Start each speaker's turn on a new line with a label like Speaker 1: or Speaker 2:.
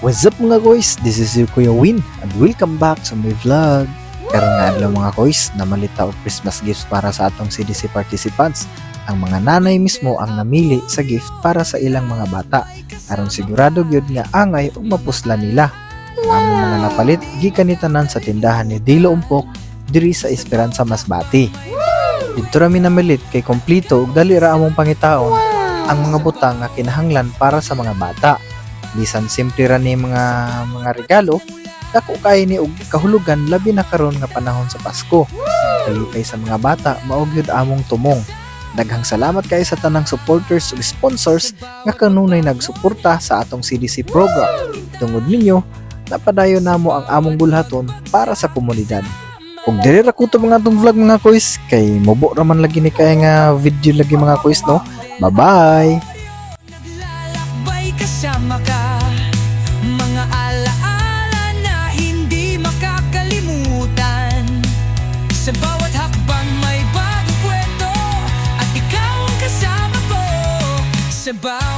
Speaker 1: What's up mga koys? This is your Kuya Win and welcome back to my vlog. Karon nga adlaw mga koys, namalita og Christmas gifts para sa atong CDC participants. Ang mga nanay mismo ang namili sa gift para sa ilang mga bata. Aron sigurado gyud nga angay ug mapuslan nila. Ang among mga napalit gikan ni tanan sa tindahan ni Dilo Umpok diri sa Esperanza Masbati. Dito rami namilit kay kompleto ug dali ra among pangitaon ang mga butang nga kinahanglan para sa mga bata. Bisan simple ra ni mga regalo, dako kay ni og kahulugan labi na karon nga panahon sa Pasko. Kalipay sa mga bata, mao gyud among tumong. Daghang salamat kay sa tanang supporters ug sponsors nga kanunay nagsuporta sa atong CDC program. Tungod ninyo, napadayon namo ang among bulhaton para sa komunidad. Ug diri ra kuto mga atong vlog mga koys, kay mobo ra man lagi ni kay nga video lagi mga koys no. Bye-bye.
Speaker 2: Kasama ka, mga alaala na hindi makakalimutan. Sa bawat hakbang may bagong kwento, at ikaw ang kasama ko. Sa bawat